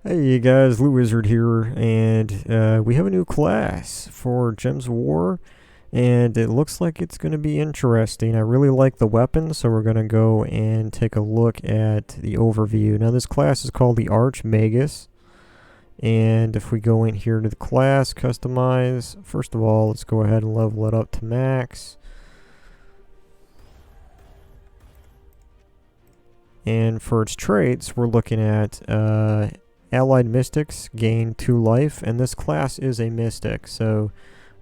Hey you guys, Blue Wizard here, and we have a new class for Gems of War, and it looks like it's going to be interesting. I really like the weapons, so we're going to go and take a look at the overview. Now this class is called the Archmagus, and if we go in here to the class, customize, first of all, let's go ahead and level it up to max. And for its traits, we're looking at Allied Mystics gain 2 life, and this class is a Mystic, so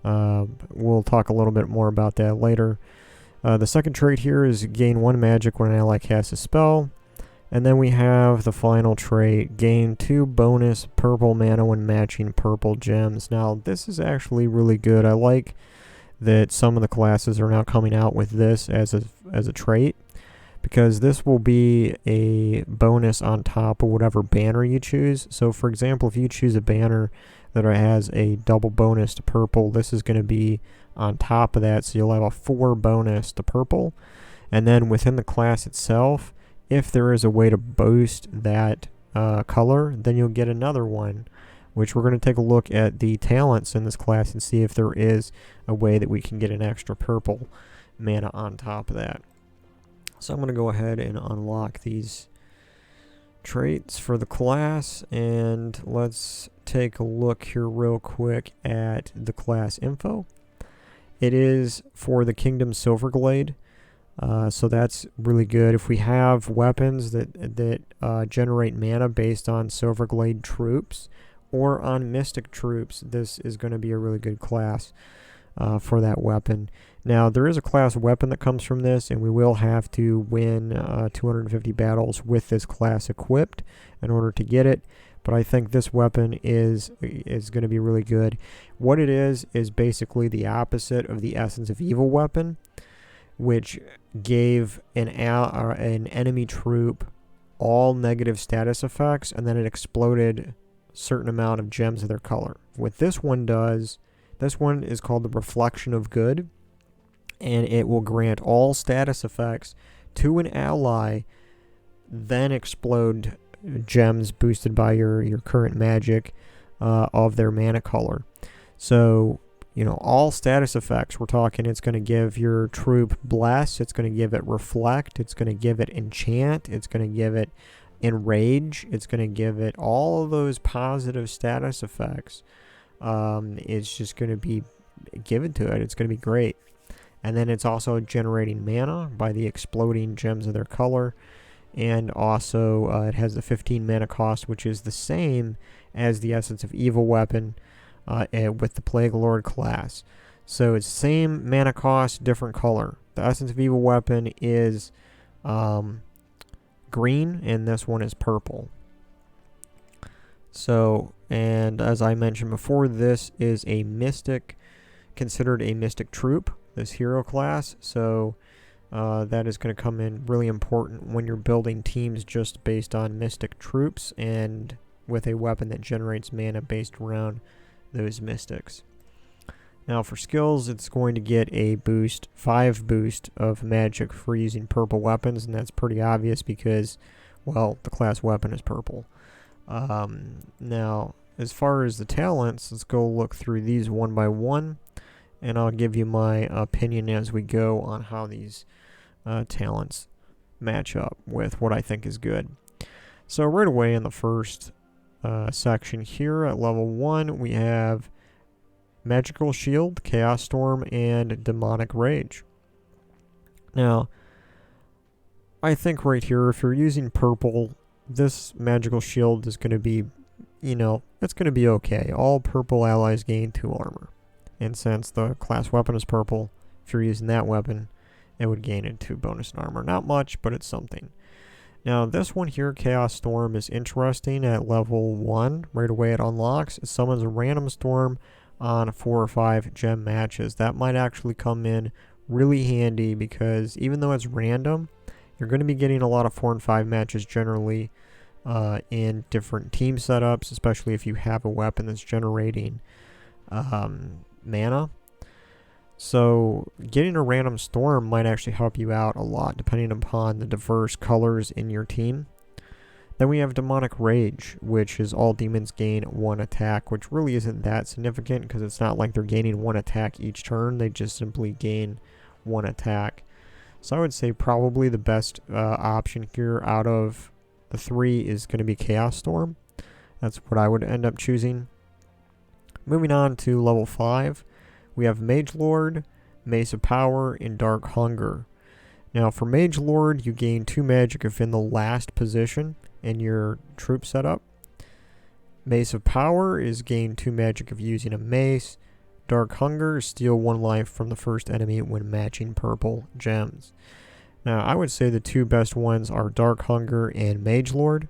we'll talk a little bit more about that later. The second trait here is gain 1 magic when an ally casts a spell, and then we have the final trait, gain 2 bonus purple mana when matching purple gems. Now this is actually really good. I like that some of the classes are now coming out with this as a trait, because this will be a bonus on top of whatever banner you choose. So for example, if you choose a banner that has a double bonus to purple, this is going to be on top of that, so you'll have a 4 bonus to purple. And then within the class itself, if there is a way to boost that color, then you'll get another one, which we're going to take a look at the talents in this class and see if there is a way that we can get an extra purple mana on top of that. So I'm going to go ahead and unlock these traits for the class, and let's take a look here real quick at the class info. It is for the Kingdom Silverglade, so that's really good. If we have weapons that generate mana based on Silverglade troops or on Mystic troops, this is going to be a really good class for that weapon. Now, there is a class weapon that comes from this, and we will have to win 250 battles with this class equipped in order to get it, but I think this weapon is going to be really good. What it is basically the opposite of the Essence of Evil weapon, which gave an enemy troop all negative status effects, and then it exploded a certain amount of gems of their color. What this one does, this one is called the Reflection of Good, and it will grant all status effects to an ally, then explode gems boosted by your current magic of their mana color. So, you know, all status effects, we're talking it's going to give your troop Bless, it's going to give it Reflect, it's going to give it Enchant, it's going to give it Enrage, it's going to give it all of those positive status effects. It's just going to be given to it. It's going to be great. And then it's also generating mana by the exploding gems of their color. And also it has the 15 mana cost, which is the same as the Essence of Evil weapon with the Plague Lord class. So it's same mana cost, different color. The Essence of Evil weapon is green, and this one is purple. So, and as I mentioned before, this is a Mystic, considered a Mystic troop, this hero class, so that is going to come in really important when you're building teams just based on Mystic troops and with a weapon that generates mana based around those Mystics. Now for skills, it's going to get a boost, 5 boost of magic for using purple weapons, and that's pretty obvious because, well, the class weapon is purple. Now, as far as the talents, let's go look through these one by one, and I'll give you my opinion as we go on how these talents match up with what I think is good. So right away in the first section here at level 1, we have Magical Shield, Chaos Storm, and Demonic Rage. Now, I think right here, if you're using purple, this Magical Shield is going to be, you know, it's going to be okay. All purple allies gain 2 armor. And since the class weapon is purple, if you're using that weapon, it would gain it 2 bonus in armor. Not much, but it's something. Now, this one here, Chaos Storm, is interesting at level 1. Right away it unlocks. It summons a random storm on 4 or 5 gem matches. That might actually come in really handy because even though it's random, you're going to be getting a lot of 4 and 5 matches generally in different team setups, especially if you have a weapon that's generating mana. So getting a random storm might actually help you out a lot depending upon the diverse colors in your team. Then we have Demonic Rage, which is all demons gain 1 attack, which really isn't that significant because it's not like they're gaining 1 attack each turn. They just simply gain 1 attack. So I would say probably the best option here out of the 3 is going to be Chaos Storm. That's what I would end up choosing. Moving on to level 5, we have Mage Lord, Mace of Power, and Dark Hunger. Now for Mage Lord, you gain 2 magic if in the last position in your troop setup. Mace of Power is gain 2 magic if using a mace. Dark Hunger, steal 1 life from the first enemy when matching purple gems. Now I would say the 2 best ones are Dark Hunger and Mage Lord.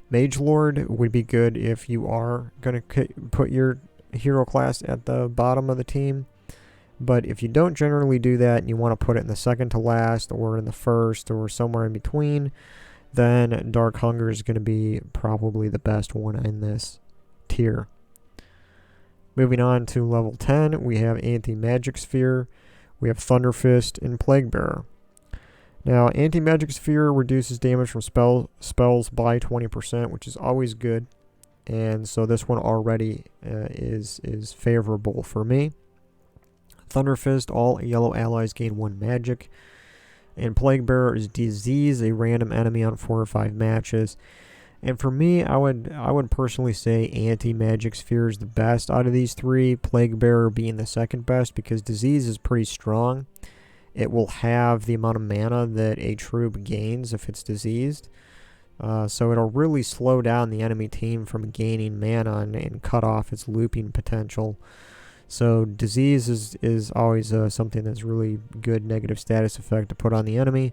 Mage Lord would be good if you are going to put your hero class at the bottom of the team. But if you don't generally do that and you want to put it in the second to last or in the first or somewhere in between, then Dark Hunger is going to be probably the best one in this tier. Moving on to level 10, we have Anti-Magic Sphere, we have Thunder Fist, and Plague Bearer. Now, Anti-Magic Sphere reduces damage from spells by 20%, which is always good. And so this one already is favorable for me. Thunder Fist, all yellow allies gain 1 magic. And Plague Bearer is Disease, a random enemy on 4 or 5 matches. And for me, I would personally say Anti-Magic Sphere is the best out of these 3, Plague Bearer being the second best because Disease is pretty strong. It will have the amount of mana that a troop gains if it's diseased. So it'll really slow down the enemy team from gaining mana and cut off its looping potential. So disease is always something that's really good negative status effect to put on the enemy.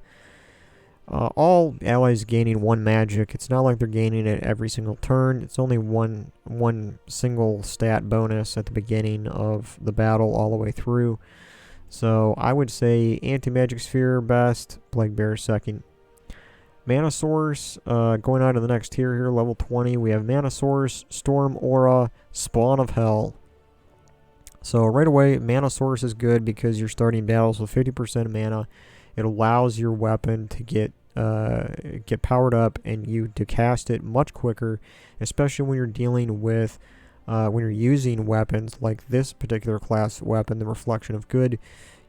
All allies gaining 1 magic. It's not like they're gaining it every single turn. It's only one single stat bonus at the beginning of the battle all the way through. So I would say Anti-Magic Sphere best, Plague Bearer second. Mana Source, going on to the next tier here, level 20, we have Mana Source, Storm Aura, Spawn of Hell. So right away, Mana Source is good because you're starting battles with 50% mana. It allows your weapon to get powered up and you to cast it much quicker, especially when you're dealing with when you're using weapons like this particular class weapon, the Reflection of Good.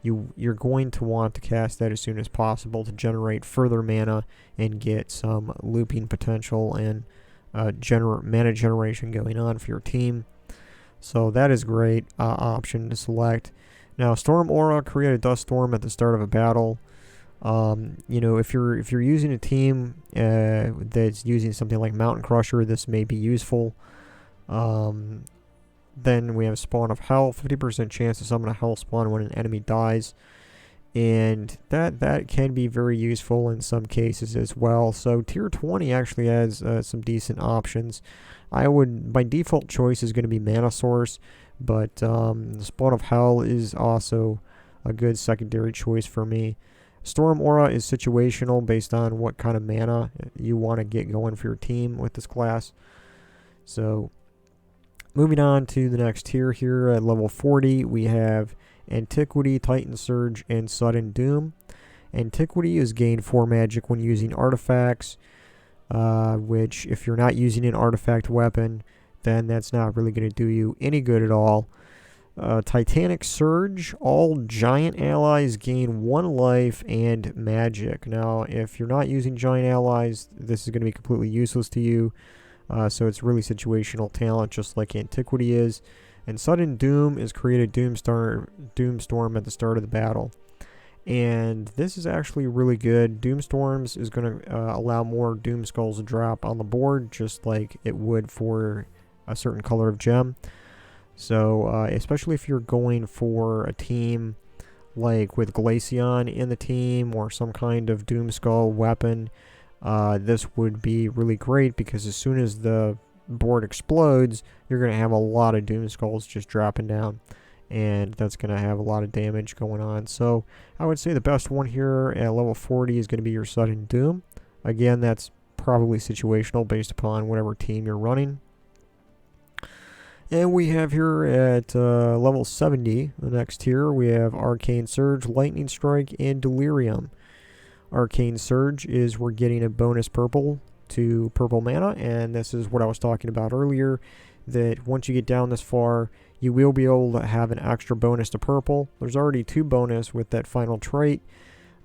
You're going to want to cast that as soon as possible to generate further mana and get some looping potential and mana generation going on for your team. So that is great option to select. Now Storm Aura, create a dust storm at the start of a battle. If you're using a team that's using something like Mountain Crusher, this may be useful. Then we have Spawn of Hell, 50% chance to summon a Hell spawn when an enemy dies. And that can be very useful in some cases as well. So tier 20 actually has some decent options. My default choice is going to be Mana Source, but Spawn of Hell is also a good secondary choice for me. Storm Aura is situational based on what kind of mana you want to get going for your team with this class. So moving on to the next tier here at level 40, we have Antiquity, Titan Surge, and Sudden Doom. Antiquity is gained 4 magic when using artifacts, which if you're not using an artifact weapon, then that's not really going to do you any good at all. Titanic Surge, all giant allies gain 1 life and magic. Now, if you're not using giant allies, this is going to be completely useless to you. So it's really situational talent, just like Antiquity is. And Sudden Doom is create a Doomstorm at the start of the battle. And this is actually really good. Doomstorms is going to allow more Doom Skulls to drop on the board, just like it would for a certain color of gem. So, especially if you're going for a team like with Glaceon in the team or some kind of Doomskull weapon, this would be really great because as soon as the board explodes, you're going to have a lot of Doomskulls just dropping down, and that's going to have a lot of damage going on. So, I would say the best one here at level 40 is going to be your Sudden Doom. Again, that's probably situational based upon whatever team you're running. And we have here at level 70, the next tier, we have Arcane Surge, Lightning Strike, and Delirium. Arcane Surge is we're getting a bonus purple to purple mana, and this is what I was talking about earlier, that once you get down this far, you will be able to have an extra bonus to purple. There's already 2 bonus with that final trait,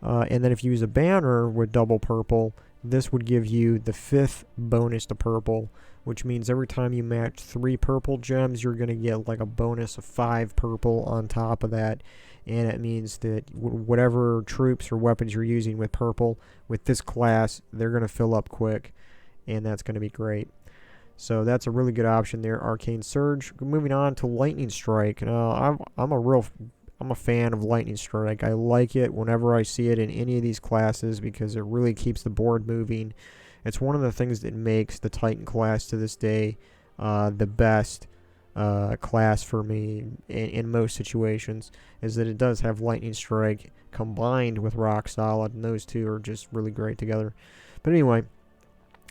and then if you use a banner with double purple, this would give you the 5th bonus to purple, which means every time you match 3 purple gems, you're going to get like a bonus of 5 purple on top of that. And it means that whatever troops or weapons you're using with purple, with this class, they're going to fill up quick, and that's going to be great. So that's a really good option there, Arcane Surge. Moving on to Lightning Strike. I'm a fan of Lightning Strike. I like it whenever I see it in any of these classes because it really keeps the board moving. It's one of the things that makes the Titan class to this day the best class for me in most situations, is that it does have Lightning Strike combined with Rock Solid, and those two are just really great together. But anyway,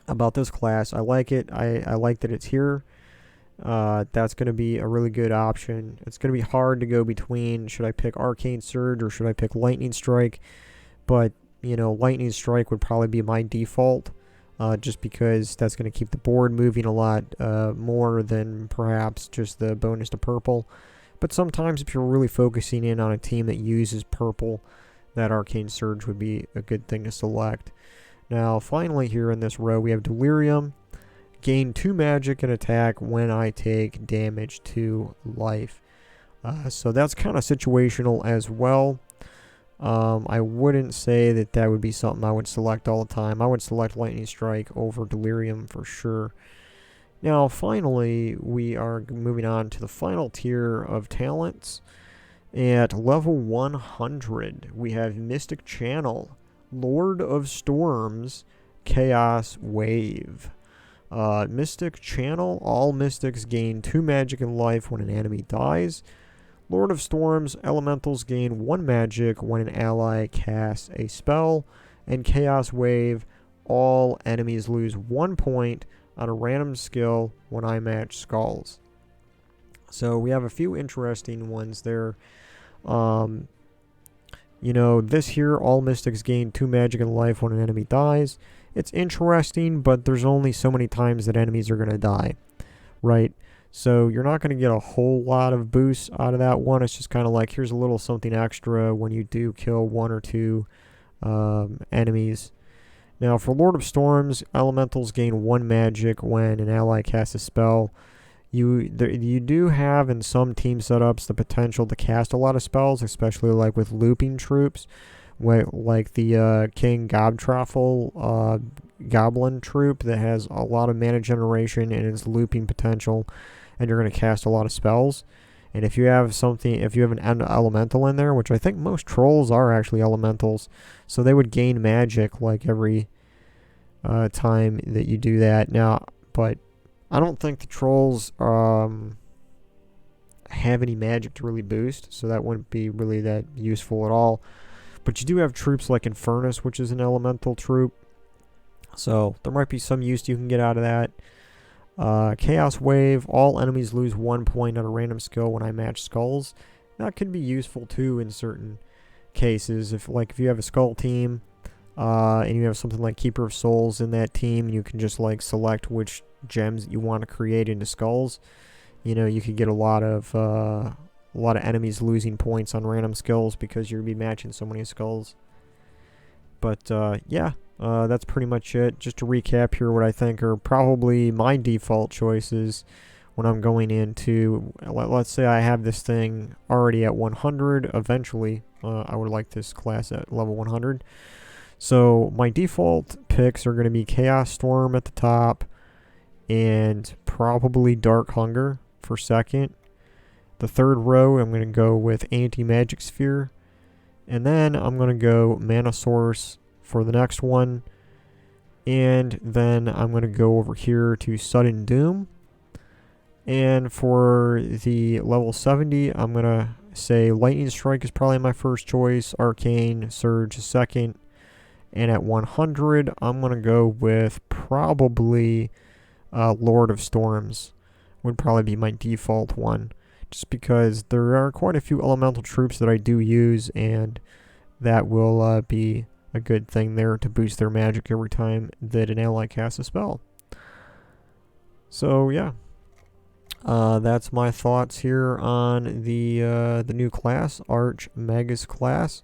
about this class, I like it. I like that it's here. That's going to be a really good option. It's going to be hard to go between, should I pick Arcane Surge or should I pick Lightning Strike? But, you know, Lightning Strike would probably be my default, just because that's going to keep the board moving a lot more than perhaps just the bonus to purple. But sometimes if you're really focusing in on a team that uses purple, that Arcane Surge would be a good thing to select. Now, finally here in this row, we have Delirium. Gain 2 magic and attack when I take damage to life. So that's kind of situational as well. I wouldn't say that would be something I would select all the time. I would select Lightning Strike over Delirium for sure. Now, finally, we are moving on to the final tier of talents. At level 100, we have Mystic Channel, Lord of Storms, Chaos Wave. Mystic Channel, all mystics gain 2 magic and life when an enemy dies. Lord of Storms, elementals gain 1 magic when an ally casts a spell. And Chaos Wave, all enemies lose 1 point on a random skill when I match skulls. So we have a few interesting ones there. You know, this here, all mystics gain 2 magic and life when an enemy dies. It's interesting, but there's only so many times that enemies are going to die, right? So you're not going to get a whole lot of boosts out of that one. It's just kind of like, here's a little something extra when you do kill 1 or 2 enemies. Now, for Lord of Storms, elementals gain 1 magic when an ally casts a spell. You do have, in some team setups, the potential to cast a lot of spells, especially like with looping troops, like the King Gobtraffle Goblin troop that has a lot of mana generation and its looping potential, and you're going to cast a lot of spells. And if you have an elemental in there, which I think most trolls are actually elementals, so they would gain magic like every time that you do that. Now, but I don't think the trolls have any magic to really boost, so that wouldn't be really that useful at all. But you do have troops like Infernus, which is an elemental troop, so there might be some use you can get out of that. Chaos Wave, all enemies lose 1 point on a random skill when I match skulls. That could be useful too in certain cases. If you have a skull team, and you have something like Keeper of Souls in that team, you can just like select which gems you want to create into skulls. You know, you could get a lot of enemies losing points on random skills because you'll be matching so many skulls. But yeah, that's pretty much it. Just to recap here, what I think are probably my default choices when I'm going into, let's say I have this thing already at 100. Eventually, I would like this class at level 100. So my default picks are going to be Chaos Storm at the top and probably Dark Hunger for second. The third row, I'm going to go with Anti-Magic Sphere. And then I'm going to go Mana Source for the next one. And then I'm going to go over here to Sudden Doom. And for the level 70, I'm going to say Lightning Strike is probably my first choice. Arcane Surge is second. And at 100, I'm going to go with probably Lord of Storms. Would probably be my default one. Just because there are quite a few elemental troops that I do use, and that will be a good thing there to boost their magic every time that an ally casts a spell. So yeah, that's my thoughts here on the new class, Archmagus class.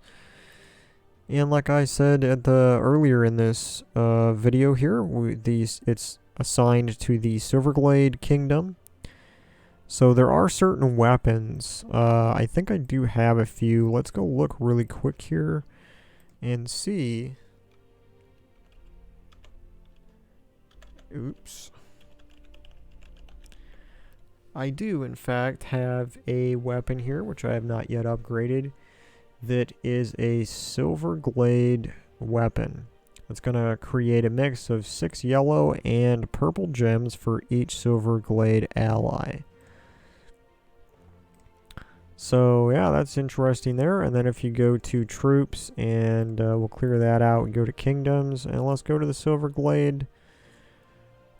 And like I said at the earlier in this video here, it's assigned to the Silverglade Kingdom. So there are certain weapons. I think I do have a few. Let's go look really quick here and see. Oops. I do, in fact, have a weapon here, which I have not yet upgraded, that is a Silverglade weapon. It's going to create a mix of 6 yellow and purple gems for each Silverglade ally. So yeah, that's interesting there. And then if you go to troops, and we'll clear that out and go to kingdoms, and let's go to the Silverglade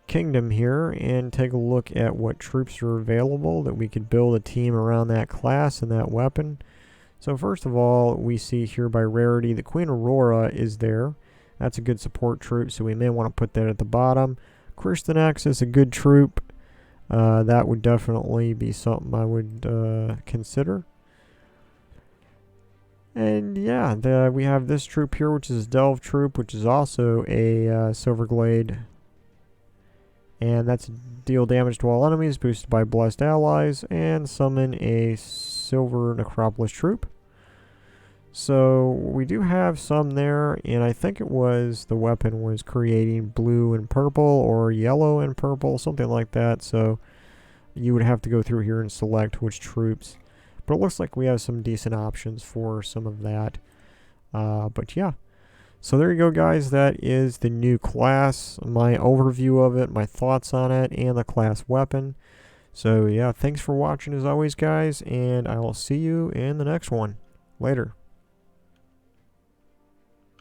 Kingdom here and take a look at what troops are available that we could build a team around that class and that weapon. So first of all, we see here by rarity the Queen Aurora is there. That's a good support troop, so we may want to put that at the bottom. Kristanex is a good troop. That would definitely be something I would consider. And yeah, we have this troop here, which is a Delve troop, which is also a Silverglade. And that's deal damage to all enemies, boosted by blessed allies, and summon a Silver Necropolis troop. So we do have some there, and I think it was the weapon was creating blue and purple or yellow and purple, something like that. So you would have to go through here and select which troops. But it looks like we have some decent options for some of that. But yeah. So there you go, guys. That is the new class, my overview of it, my thoughts on it, and the class weapon. So yeah, thanks for watching as always, guys, and I will see you in the next one. Later.